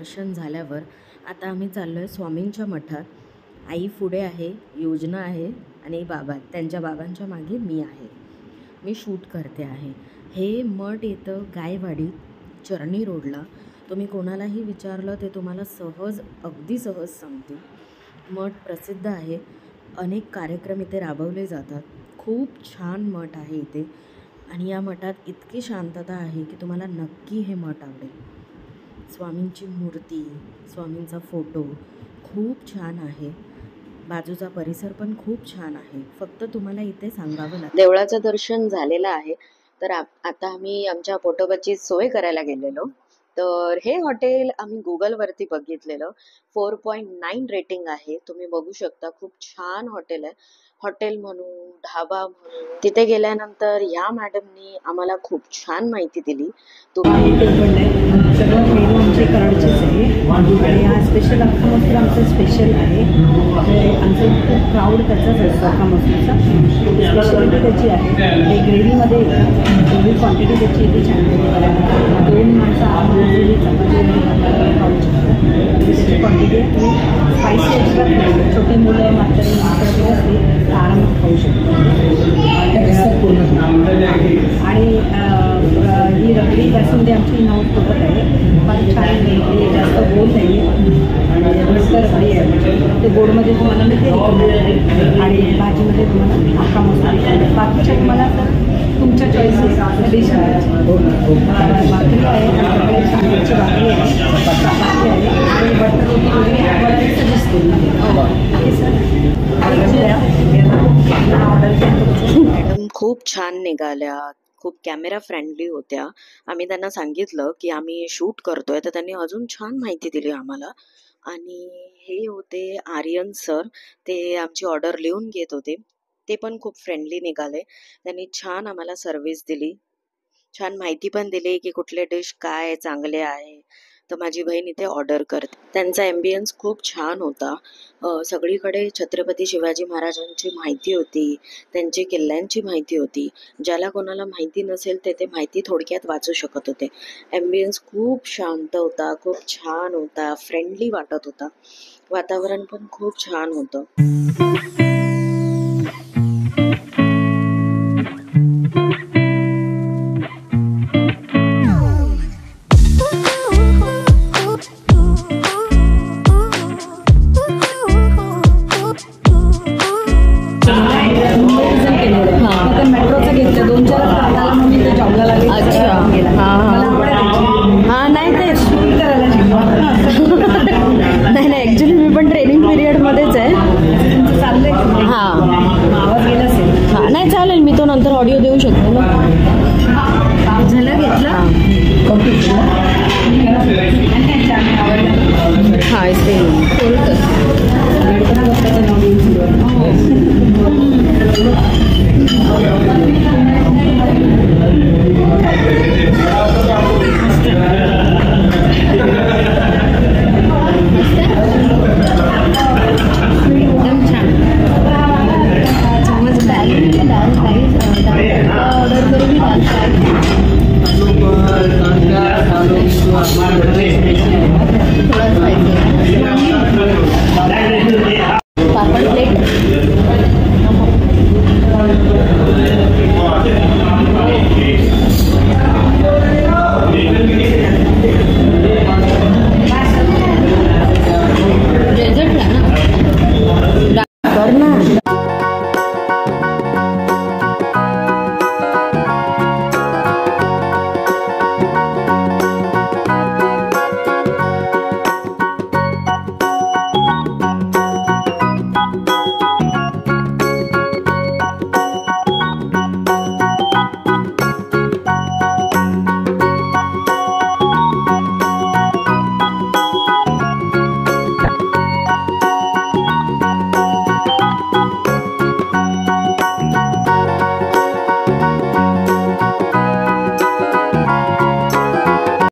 दर्शन झाल्यावर आता आम्ही चाललो आहे स्वामींच्या मठात. आई पुढे आहे, योजना आहे आणि त्यांच्या बाबांच्या मागे मी आहे. मी शूट करते आहे. हे मठ येतं गायवाडीत, चर्नी रोडला. तुम्ही कोणालाही विचारलं ते तुम्हाला अगदी सहज सांगतील. मठ प्रसिद्ध आहे. अनेक कार्यक्रम इथे राबवले जातात. खूप छान मठ आहे इथे आणि या मठात इतकी शांतता आहे की तुम्हाला नक्की हे मठ आवडेल. स्वामींची मूर्ती, स्वामींचा फोटो खूप छान आहे. बाजूचा परिसर पण खूप छान आहे. फक्त तुम्हाला इथे सांगावं लागेल. देवळाचं दर्शन झालेलं आहे. तर आता आम्ही आमच्या पोटोबाची सोय करायला गेलेलो. तर हे हॉटेल आम्ही गुगलवरती बघितलेलं. 4.9 रेटिंग आहे. तुम्ही बघू शकता. खूप छान हॉटेल आहे. हॉटेल म्हणू, ढाबा म्हणू. तिथे गेल्यानंतर या मॅडमनी आम्हाला खूप छान माहिती दिली. तुम्ही सगळं मेनू आमचे कराडचेच आहे आणि हा स्पेशल अख्खा मसूर आमचा स्पेशल आहे. आमचं खूप प्राऊड त्याचाच असतो अख्खा मसूरचा. स्पेशलिटी त्याची आहे. हे ग्रेव्हीमध्ये ग्रेव्ही क्वांटिटी त्याची इथे छान आहे. 2 माणसं आतमध्ये चपाती खाऊ शकतात. त्याची क्वांटिटी आहे. स्पायसी एक्स्ट्रा छोटी मुलं म्हातारी मात्र असली तर आरामात खाऊ शकतात. आणि ही रगडी बासुंदी आमची नवसोबत आहे. फार छान आहे. जास्त गोड नाही आहे. रगडी आहे. ते गोडमध्ये तुम्हाला मिळते आणि भाजीमध्ये तुम्हाला अख्खा मसाला. बाकीच्या तुम्हाला तर तुमच्या चॉईसेस डिश भाकरी आहे. आमच्याकडे सांबारची भाकरी आहे, चपाती आहे आणि बटर रोटी वगैरे आम्हाला सजेस्ट मॅडम खूप छान निघाल्या, खूप कॅमेरा फ्रेंडली होत्या. आम्ही त्यांना सांगितलं की आम्ही शूट करतोय, तर त्यांनी अजून छान माहिती दिली आम्हाला. आणि हे होते आर्यन सर. ते आमची ऑर्डर लिहून घेत होते. ते पण खूप फ्रेंडली निघाले. त्यांनी छान आम्हाला सर्व्हिस दिली, छान माहिती पण दिली की कुठले डिश काय चांगले आहे. तर माझी बहीण इथे ऑर्डर करते. त्यांचा ॲम्बियन्स खूप छान होता. सगळीकडे छत्रपती शिवाजी महाराजांची माहिती होती, त्यांची किल्ल्यांची माहिती होती. ज्याला कोणाला माहिती नसेल ते माहिती थोडक्यात वाचू शकत होते. ॲम्बियन्स खूप शांत होता, खूप छान होता, फ्रेंडली वाटत होता. वातावरण पण खूप छान होतं.